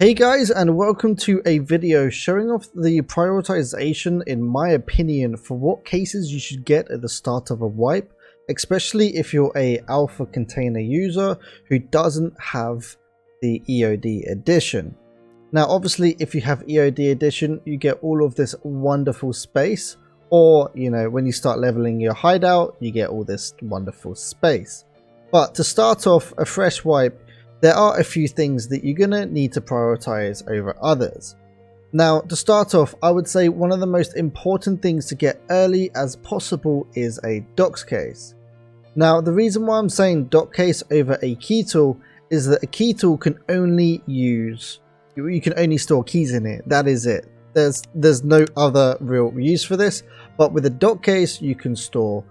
Hey guys, and welcome to a video showing off the prioritization, in my opinion, for what cases you should get at the start of a wipe, especially if you're a alpha container user who doesn't have the EOD edition. Now obviously if you have EOD edition you get all of this wonderful space, or when you start leveling your hideout you get all this wonderful space. But to start off a fresh wipe, there are a few things that you're going to need to prioritize over others. Now, to start off, I would say one of the most important things to get early as possible is a docs case. Now, the reason why I'm saying doc case over a key tool is that a key tool can only you can only store keys in it. That is it. There's no other real use for this. But with a doc case, you can store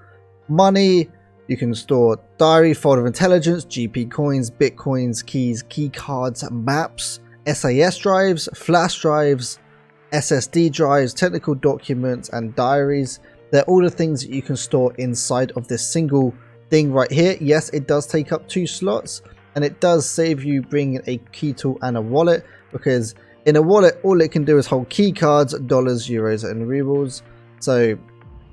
money. You can store diary, folder of intelligence, GP coins, bitcoins, keys, key cards, maps, SAS drives, flash drives, SSD drives, technical documents, and diaries. They're all the things that you can store inside of this single thing right here. Yes, it does take up 2 slots, and it does save you bringing a key tool and a wallet, because in a wallet, all it can do is hold key cards, dollars, euros, and rubles. So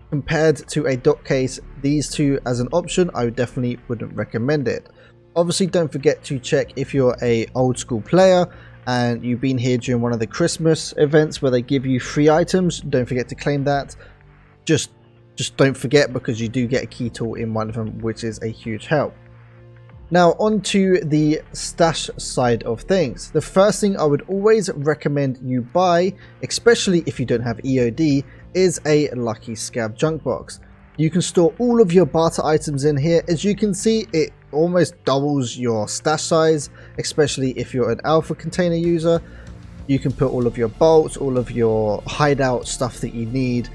compared to a doc case, these two as an option, I definitely wouldn't recommend it. Obviously, don't forget to check if you're a old school player and you've been here during one of the Christmas events where they give you free items. Don't forget to claim that. Just don't forget, because you do get a key tool in one of them, which is a huge help. Now on to the stash side of things. The first thing I would always recommend you buy, especially if you don't have EOD, is a Lucky Scab junk box. You can store all of your barter items in here. As you can see, it almost doubles your stash size, especially if you're an alpha container user. You can put all of your bolts, all of your hideout stuff that you need.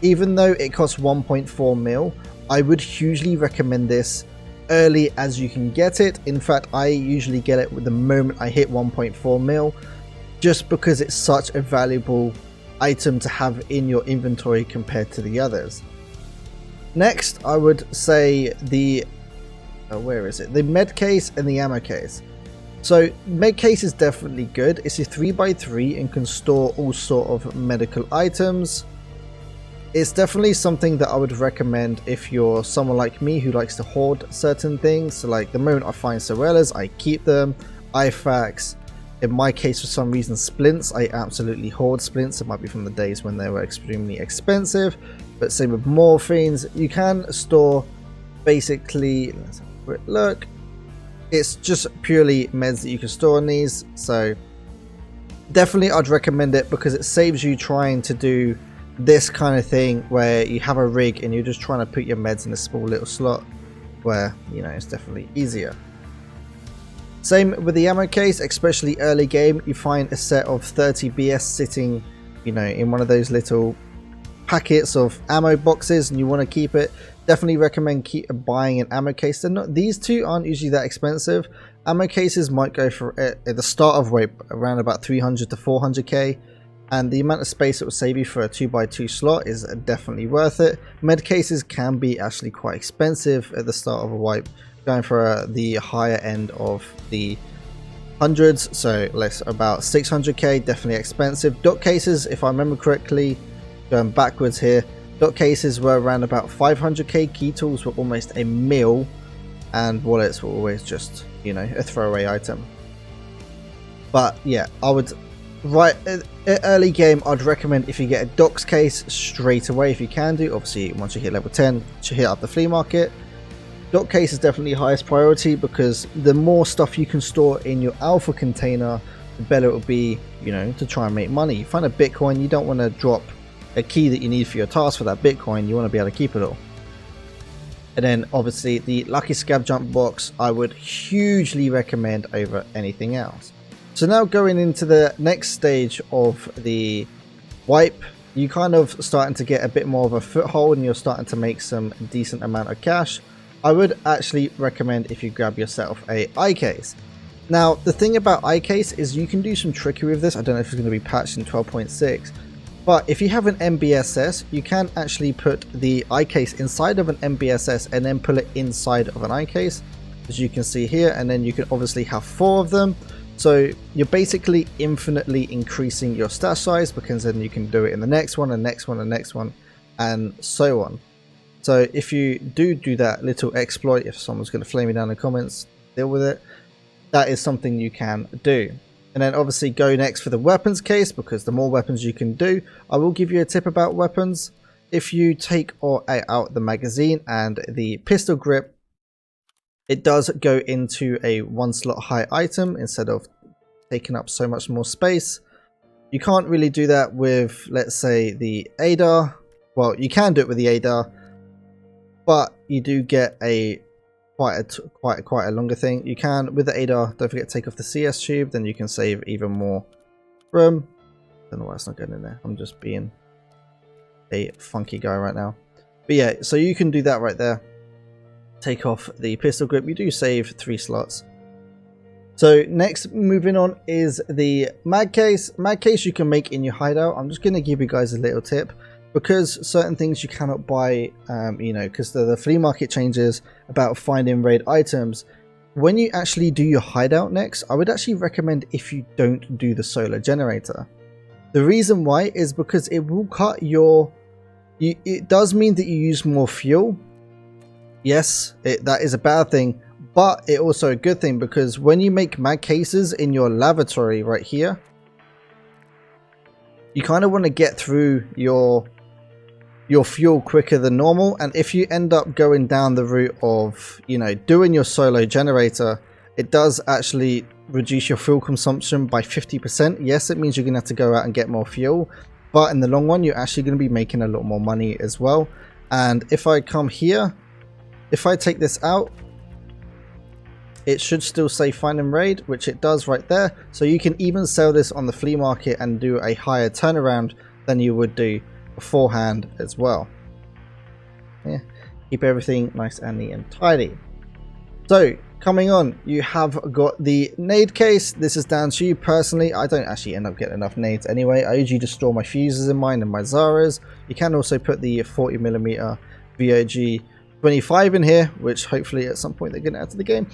Even though it costs 1.4 mil, I would hugely recommend this early as you can get it. In fact, I usually get it with the moment I hit 1.4 mil, just because it's such a valuable item to have in your inventory compared to the others. Next, I would say the the med case and the ammo case. So med case is definitely good. It's a 3x3 and can store all sort of medical items. It's definitely something that I would recommend if you're someone like me who likes to hoard certain things. So like the moment I find Sorellas, I keep them. IFAKs. In my case, for some reason, splints, I absolutely hoard splints. It might be from the days when they were extremely expensive, but same with morphines. You can store basically, let's have a quick look. It's just purely meds that you can store in these. So definitely I'd recommend it, because it saves you trying to do this kind of thing where you have a rig and you're just trying to put your meds in a small little slot, where it's definitely easier. Same with the ammo case, especially early game. You find a set of 30 BS sitting in one of those little packets of ammo boxes and you want to keep it. Definitely recommend buying an ammo case. These two aren't usually that expensive. Ammo cases might go for at the start of wipe around about 300 to 400k, and the amount of space it will save you for a 2x2 slot is definitely worth it. Med cases can be actually quite expensive at the start of a wipe, going for the higher end of the hundreds, so less about 600k, definitely expensive. Doc cases, if I remember correctly, going backwards here, doc cases were around about 500k, key tools were almost a mil, and wallets were always just a throwaway item. But yeah, I would early game, I'd recommend if you get a docs case straight away, if you can do. Obviously once you hit level 10, you hit up the flea market. Doc case is definitely highest priority, because the more stuff you can store in your alpha container, the better it will be, to try and make money. You find a bitcoin, you don't want to drop a key that you need for your task for that bitcoin, you want to be able to keep it all. And then obviously the Lucky Scab jump box I would hugely recommend over anything else. So now going into the next stage of the wipe, you kind of starting to get a bit more of a foothold and you're starting to make some decent amount of cash. I would actually recommend if you grab yourself a iCase. Now the thing about iCase is you can do some trickery with this. I don't know if it's going to be patched in 12.6, but if you have an MBSS, you can actually put the iCase inside of an MBSS and then pull it inside of an iCase, as you can see here, and then you can obviously have 4 of them. So you're basically infinitely increasing your stash size, because then you can do it in the next one and next one and next one and so on. So if you do that little exploit, if someone's going to flame me down in the comments, deal with it. That is something you can do. And then obviously go next for the weapons case, because the more weapons you can do. I will give you a tip about weapons. If you take out the magazine and the pistol grip, it does go into a 1 slot high item instead of taking up so much more space. You can't really do that with, let's say, the ADAR. Well, you can do it with the ADAR, but you do get a quite a longer thing. You can with the ADAR, don't forget to take off the CS tube, then you can save even more room. Don't know why it's not going in there. I'm just being a funky guy right now. But yeah, so you can do that right there. Take off the pistol grip. You do save 3 slots. So next, moving on, is the mag case. Mag case you can make in your hideout. I'm just going to give you guys a little tip, because certain things you cannot buy, you know, because the flea market changes about finding raid items. When you actually do your hideout next, I would actually recommend if you don't do the solar generator. The reason why is because it will cut your... it does mean that you use more fuel. Yes, that is a bad thing, but it also a good thing, because when you make mag cases in your lavatory right here, you kind of want to get through your fuel quicker than normal. And if you end up going down the route of, you know, doing your solo generator, it does actually reduce your fuel consumption by 50%. Yes, it means you're gonna have to go out and get more fuel, but in the long run you're actually going to be making a lot more money as well. And if I come here, if I take this out, it should still say find and raid, which it does right there. So you can even sell this on the flea market and do a higher turnaround than you would do beforehand as well. Yeah, keep everything nice and neat and tidy. So coming on, you have got the nade case. This is down to you personally. I don't actually end up getting enough nades anyway. I usually just store my fuses in mine and my Zaras. You can also put the 40mm VOG 25 in here, which hopefully at some point they're going to add to the game.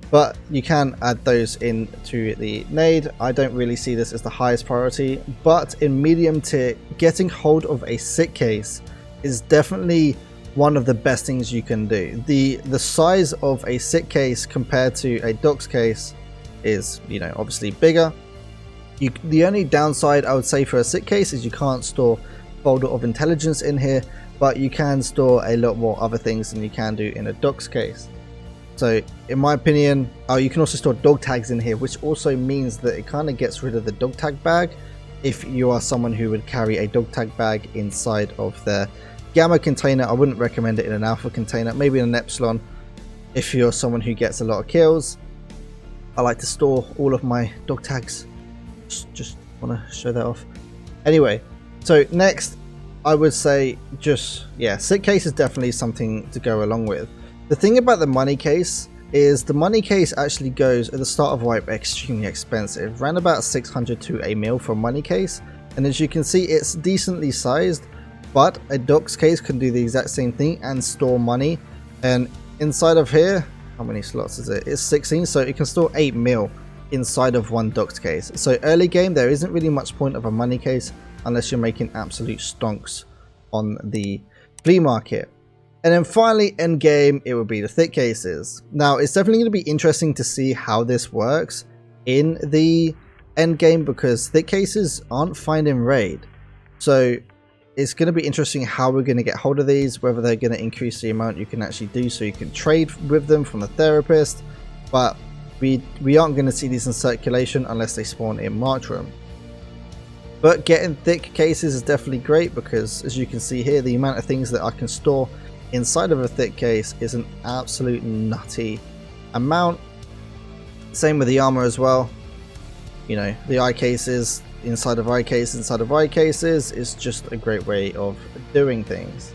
But you can add those into the nade. I don't really see this as the highest priority, but in medium tier, getting hold of a sit case is definitely one of the best things you can do. The size of a sit case compared to a docks case is, you know, obviously bigger. The only downside I would say for a sit case is you can't store folder of intelligence in here, but you can store a lot more other things than you can do in a docks case. So in my opinion, you can also store dog tags in here, which also means that it kind of gets rid of the dog tag bag if you are someone who would carry a dog tag bag inside of their gamma container. I wouldn't recommend it in an alpha container, maybe in an epsilon if you're someone who gets a lot of kills. I like to store all of my dog tags. Just want to show that off. Anyway, so next I would say just, yeah, sit case is definitely something to go along with. The thing about the money case is the money case actually goes at the start of wipe extremely expensive, around about 600 to a mil for a money case. And as you can see, it's decently sized, but a docks case can do the exact same thing and store money. And inside of here, how many slots is it? It's 16, so it can store 8 mil inside of one docks case. So early game, there isn't really much point of a money case unless you're making absolute stonks on the flea market. And then finally, end game, it would be the thick cases. Now, it's definitely going to be interesting to see how this works in the end game, because thick cases aren't finding raid. So it's going to be interesting how we're going to get hold of these, whether they're going to increase the amount you can actually do so you can trade with them from the therapist. But we aren't going to see these in circulation unless they spawn in March Room. But getting thick cases is definitely great, because as you can see here, the amount of things that I can store inside of a thick case is an absolute nutty amount. Same with the armor as well. You know, the eye cases inside of eye cases is just a great way of doing things.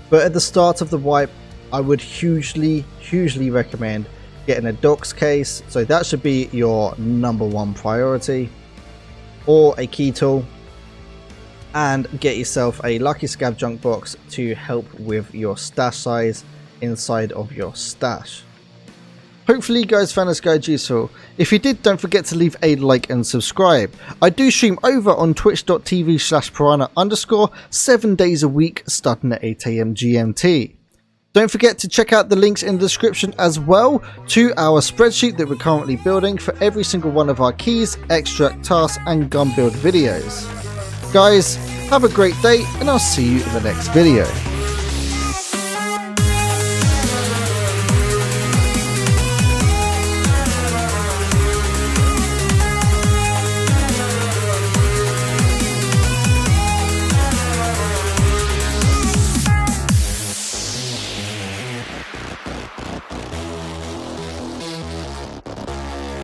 But at the start of the wipe, I would hugely recommend getting a docks case. So that should be your #1 priority, or a key tool, and get yourself a lucky scav junk box to help with your stash size inside of your stash. Hopefully you guys found this guide useful. If you did, don't forget to leave a like and subscribe. I do stream over on twitch.tv/piranha_ 7 days a week starting at 8 AM GMT. Don't forget to check out the links in the description as well to our spreadsheet that we're currently building for every single one of our keys, extract tasks and gun build videos. Guys, have a great day and I'll see you in the next video.